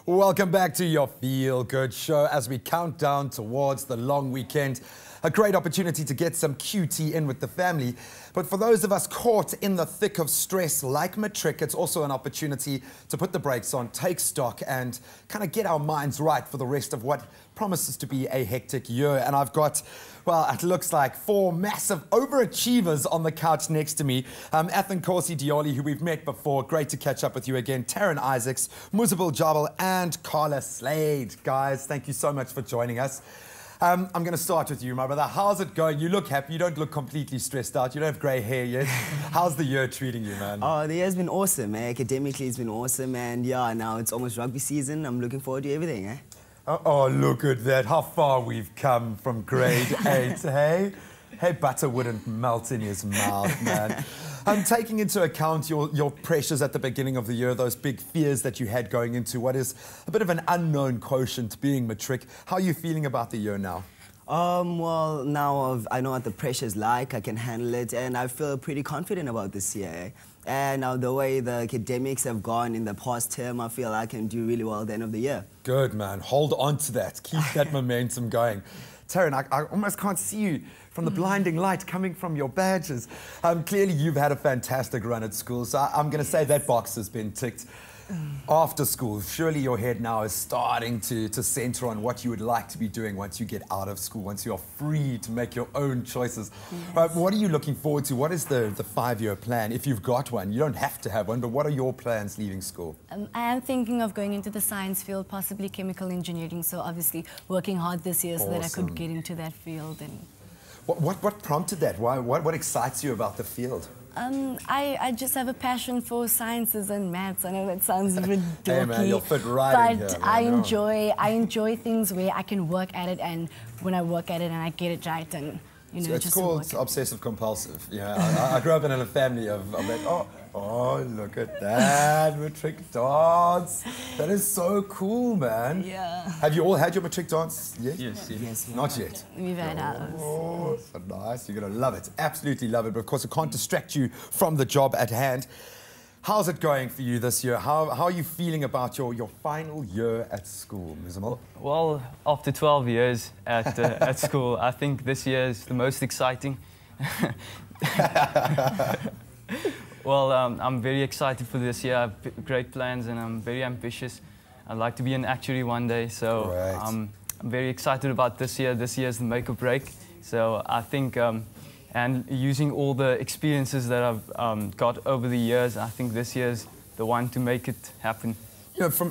Welcome back to your Feel Good show as we count down towards the long weekend. A great opportunity to get some QT in with the family. But for those of us caught in the thick of stress like Matric, it's also an opportunity to put the brakes on, take stock and kind of get our minds right for the rest of what promises to be a hectic year. And I've got, well, it looks like 4 massive overachievers on the couch next to me. Athenkosi, who we've met before. Great to catch up with you again. Taryn Isaacs, Muzabul Jabal and Carla Slade. Guys, thank you so much for joining us. I'm going to start with you, my brother. How's it going? You look happy. You don't look completely stressed out. You don't have grey hair yet. How's the year treating you, man? Oh, the year's been awesome, eh? Academically, it's been awesome. And yeah, now it's almost rugby season. I'm looking forward to everything, eh? Oh, look at that. How far we've come from grade 8, hey? Hey, butter wouldn't melt in his mouth, man. Taking into account your pressures at the beginning of the year, those big fears that you had going into what is a bit of an unknown quotient being Matric, how are you feeling about the year now? Well, now I know what the pressure's like, I can handle it, and I feel pretty confident about this year, eh? And now the way the academics have gone in the past term, I feel I can do really well at the end of the year. Good, man. Hold on to that. Keep that momentum going. Taryn, I almost can't see you from the blinding light coming from your badges. Clearly, you've had a fantastic run at school, so I'm going to say that box has been ticked. After school, surely your head now is starting to center on what you would like to be doing once you get out of school, once you're free to make your own choices. Yes. What are you looking forward to? What is the 5-year plan, if you've got one? You don't have to have one, but what are your plans leaving school? I am thinking of going into the science field, possibly chemical engineering, so obviously working hard this year so that I could get into that field. And What prompted that? What excites you about the field? I just have a passion for sciences and maths. I know that sounds ridiculous. Hey man, you'll fit right in here. But I enjoy things where I can work at it, and when I work at it and I get it right, and you know, so it's called obsessive compulsive. Yeah, I grew up in a family of that. Oh, look at that Matric dance. That is so cool, man. Yeah. Have you all had your Matric dance yet? Yes. Not yet. We've had ours. Oh, so nice. You're going to love it. Absolutely love it. But of course, it can't distract you from the job at hand. How's it going for you this year? How are you feeling about your final year at school, Muzabul? Well, after 12 years at school, I think this year is the most exciting. Well, I'm very excited for this year. I have great plans and I'm very ambitious. I'd like to be an actuary one day, so I'm very excited about this year. This year is the make or break. So I think, and using all the experiences that I've got over the years, I think this year is the one to make it happen. You know, from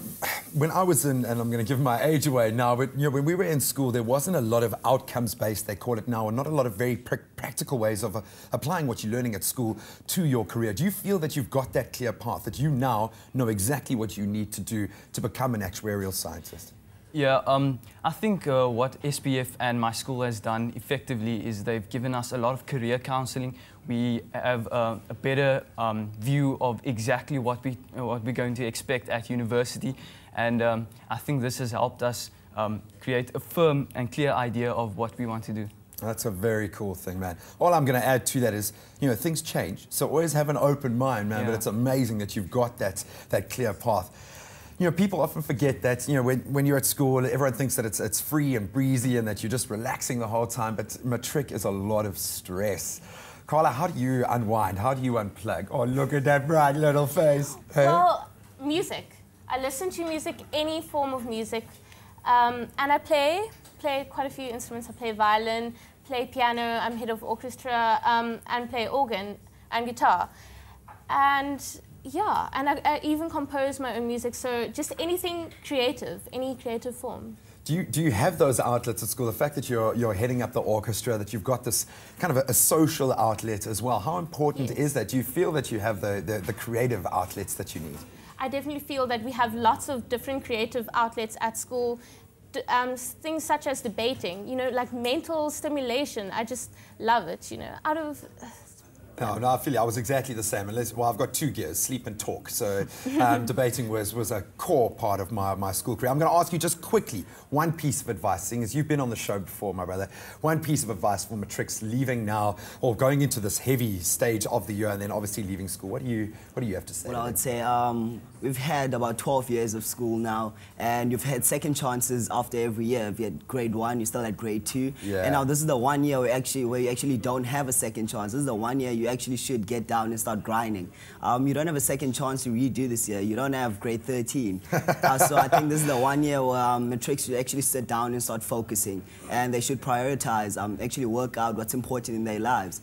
when I was in, and I'm going to give my age away now, but you know, when we were in school, there wasn't a lot of outcomes-based, they call it now, and not a lot of very practical ways of applying what you're learning at school to your career. Do you feel that you've got that clear path, that you now know exactly what you need to do to become an actuarial scientist? Yeah, I think what SPF and my school has done effectively is they've given us a lot of career counselling. We have a better view of exactly what we're going to expect at university, and I think this has helped us create a firm and clear idea of what we want to do. That's a very cool thing, man. All I'm going to add to that is, you know, things change, so always have an open mind, man. Yeah. But it's amazing that you've got that clear path. You know, people often forget that, you know, when you're at school, everyone thinks that it's free and breezy and that you're just relaxing the whole time, but Matric is a lot of stress. Carla, how do you unwind? How do you unplug? Oh, look at that bright little face. Hey? Well, music. I listen to music, any form of music, and I play quite a few instruments. I play violin, play piano, I'm head of orchestra, and play organ and guitar. And yeah, and I even compose my own music, so just anything creative, any creative form. Do you have those outlets at school? The fact that you're heading up the orchestra, that you've got this kind of a social outlet as well, how important is that? Do you feel that you have the creative outlets that you need? I definitely feel that we have lots of different creative outlets at school. Things such as debating, you know, like mental stimulation. I just love it, you know. No, I feel you. I was exactly the same. Well, I've got two gears, sleep and talk. So debating was a core part of my school career. I'm going to ask you just quickly one piece of advice, seeing as you've been on the show before, my brother. One piece of advice for Matric's leaving now, or going into this heavy stage of the year, and then obviously leaving school. What do you have to say? Well, I would say we've had about 12 years of school now, and you've had second chances after every year. If you had grade 1, you're still at grade 2. Yeah. And now this is the 1 year where you actually don't have a second chance. This is the 1 year you actually should get down and start grinding. You don't have a second chance to redo this year. You don't have grade 13. So I think this is the 1 year where Matric should actually sit down and start focusing. And they should prioritize, actually work out what's important in their lives.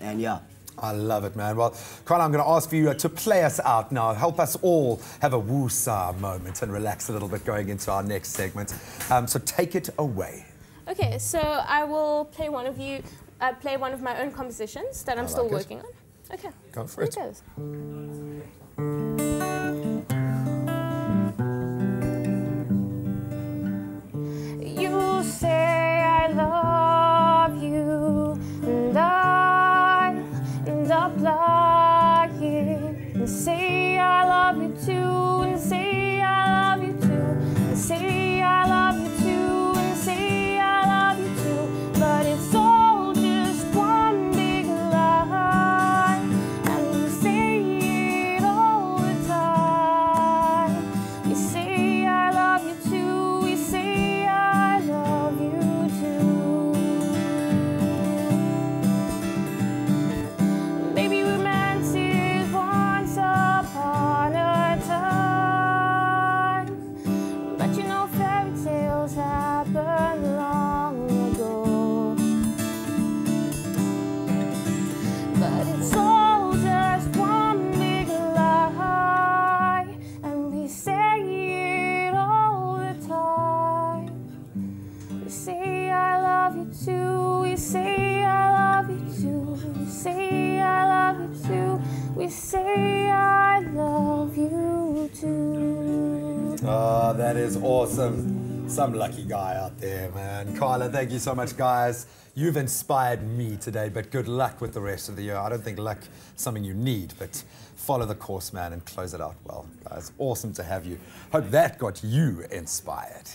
And yeah. I love it, man. Well, Carla, I'm going to ask for you to play us out now. Help us all have a woo-saw moment and relax a little bit going into our next segment. So take it away. Okay, so I will play one of my own compositions that I'm still working on. Okay. Go for it. Here it goes. You say I love you, and I'll apply it, and say I love you too, and say I love you too, and say I love you too, and say I love you too, but it's all just one big lie, and we say it all the time. We say I love you too, we say I love you too. Maybe romance is once upon a time, but you know fairy tales happened long ago. But it's all just one big lie, and we say it all the time. We say I love you too, we say I love you too, we say I love you too, we say I love you too. Oh, that is awesome. Some lucky guy out there, man. Carla, thank you so much, guys. You've inspired me today, but good luck with the rest of the year. I don't think luck is something you need, but follow the course, man, and close it out well. Guys, awesome to have you. Hope that got you inspired.